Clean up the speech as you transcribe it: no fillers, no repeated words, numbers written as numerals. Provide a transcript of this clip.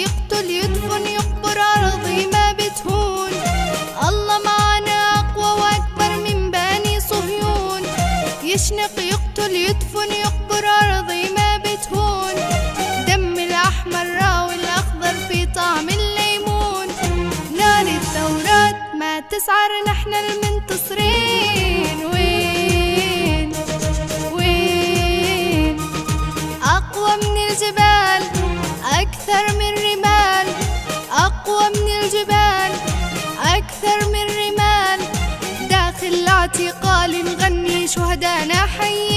يقتل يدفن يقبر أرضي ما بتهون. الله معنا أقوى وأكبر من بني صهيون، يشنق يقتل يدفن يقبر أرضي ما بتهون. دم الأحمر راوي الأخضر في طعم الليمون، نار الثورات ما تسعر نحن المنتصرين. وين وين أقوى من الجبال أكثر من رمال، أقوى من الجبال أكثر من رمال. داخل الاعتقال نغني شهدانا حي